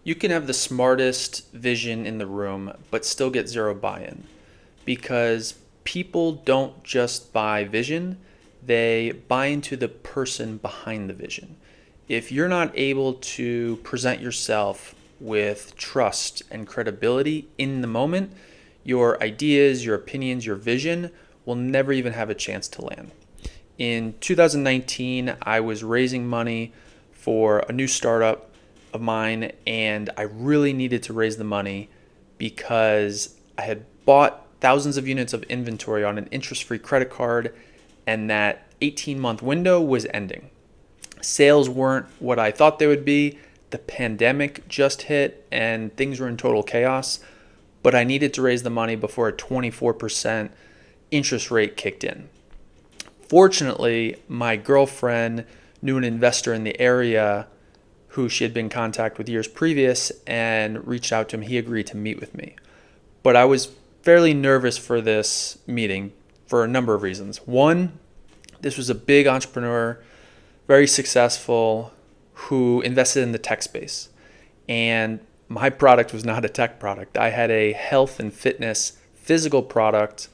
You can have the smartest vision in the room, but still get zero buy in because people don't just buy vision, they buy into the person behind the vision. If you're not able to present yourself with trust and credibility in the moment, your ideas, your opinions, your vision will never even have a chance to land. In 2019, I was raising money for a new startup of mine, and I really needed to raise the money because I had bought thousands of units of inventory on an interest free credit card, and that 18-month window was ending. Sales weren't what I thought they would be. The pandemic just hit, and things were in total chaos, but I needed to raise the money before a 24% interest rate kicked in. Fortunately, my girlfriend knew an investor in the area who she had been in contact with years previous and reached out to him. He agreed to meet with me. But I was fairly nervous for this meeting for a number of reasons. One, this was a big entrepreneur, very successful, who invested in the tech space. And my product was not a tech product. I had a health and fitness physical product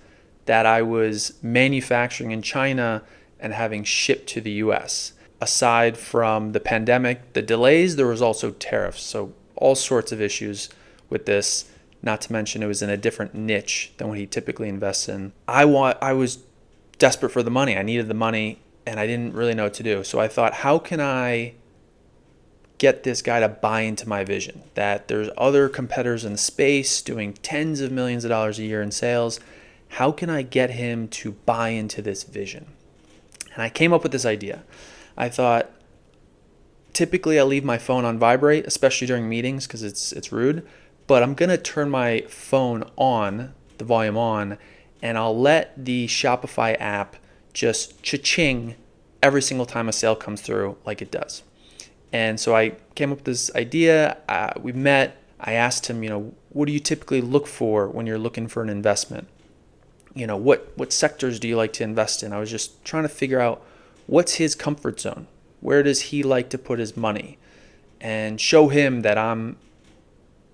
that I was manufacturing in China and having shipped to the US. Aside from the pandemic, the delays, there was also tariffs. So all sorts of issues with this, not to mention it was in a different niche than what he typically invests in. I was desperate for the money. I needed the money and I didn't really know what to do. So I thought, how can I get this guy to buy into my vision? That there's other competitors in the space doing tens of millions of dollars a year in sales. How can I get him to buy into this vision? And I came up with this idea. I thought, typically I leave my phone on vibrate, especially during meetings because it's rude, but I'm going to turn my phone on, the volume on, and I'll let the Shopify app just cha-ching every single time a sale comes through like it does. And so I came up with this idea. We met. I asked him, what do you typically look for when you're looking for an investment? What sectors do you like to invest in? I was just trying to figure out what's his comfort zone. Where does he like to put his money? And show him that I'm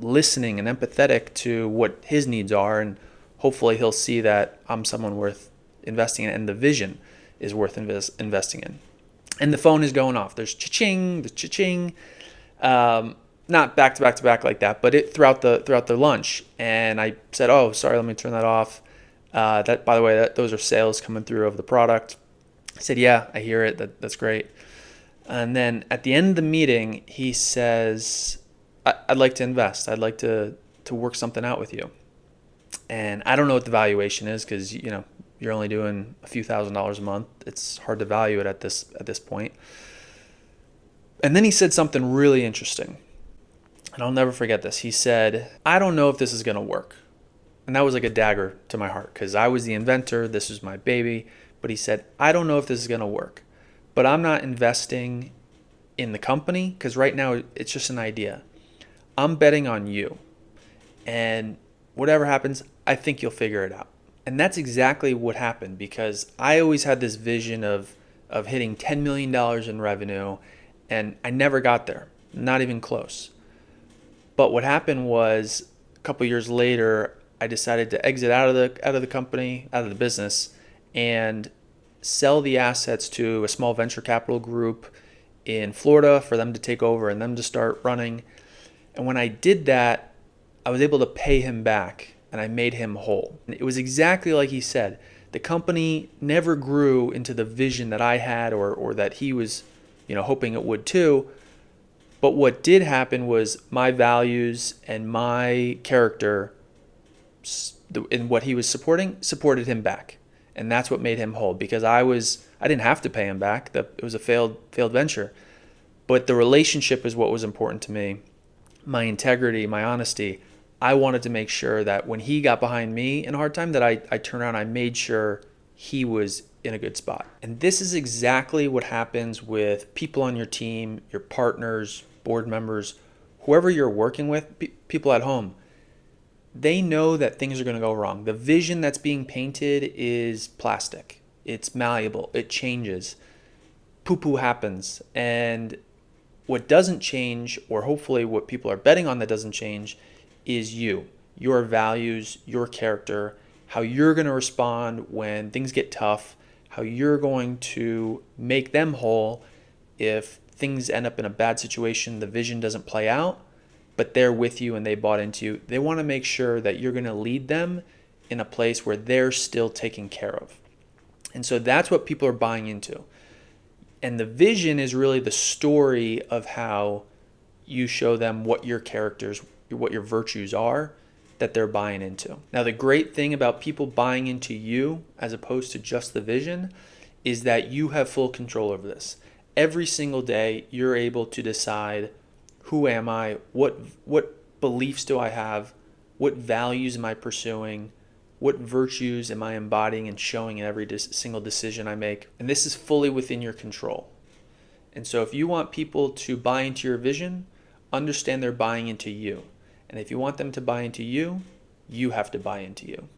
listening and empathetic to what his needs are. And hopefully he'll see that I'm someone worth investing in and the vision is worth investing in. And the phone is going off. There's cha-ching, the cha-ching. Not back to back to back like that, but it throughout the lunch. And I said, "Oh, sorry, let me turn that off." That, by the way, those are sales coming through of the product. I said, "Yeah, I hear it. That's great." And then at the end of the meeting, he says, "I'd like to invest. I'd like to work something out with you." And I don't know what the valuation is because you're only doing a few $1,000s a month. It's hard to value it at this point. And then he said something really interesting, and I'll never forget this. He said, "I don't know if this is going to work." And that was like a dagger to my heart because I was the inventor. This was my baby. But he said, "I don't know if this is going to work, but I'm not investing in the company because right now it's just an idea. I'm betting on you. And whatever happens, I think you'll figure it out." And that's exactly what happened because I always had this vision of hitting $10 million in revenue, and I never got there, not even close. But what happened was a couple years later, I decided to exit out of the company, out of the business, and sell the assets to a small venture capital group in Florida for them to take over and them to start running. And when I did that, I was able to pay him back and I made him whole. And it was exactly like he said. The company never grew into the vision that I had or that he was, hoping it would too. But what did happen was my values and my character in what he was supported him back. And that's what made him whole because I didn't have to pay him back. It was a failed venture. But the relationship is what was important to me. My integrity, my honesty. I wanted to make sure that when he got behind me in a hard time that I turned around, I made sure he was in a good spot. And this is exactly what happens with people on your team, your partners, board members, whoever you're working with, people at home. They know that things are going to go wrong. The vision that's being painted is plastic. It's malleable. It changes. Poo-poo happens. And What doesn't change, or hopefully what people are betting on that doesn't change, is you, your values, your character, how you're going to respond when things get tough, how you're going to make them whole if things end up in a bad situation, the vision doesn't play out, but they're with you and they bought into you. They want to make sure that you're going to lead them in a place where they're still taken care of. And so that's what people are buying into. And the vision is really the story of how you show them what your characters, what your virtues are that they're buying into. Now, the great thing about people buying into you as opposed to just the vision is that you have full control over this. Every single day, you're able to decide, who am I? What beliefs do I have? What values am I pursuing? What virtues am I embodying and showing in every single decision I make? And this is fully within your control. And so if you want people to buy into your vision, understand they're buying into you. And if you want them to buy into you, you have to buy into you.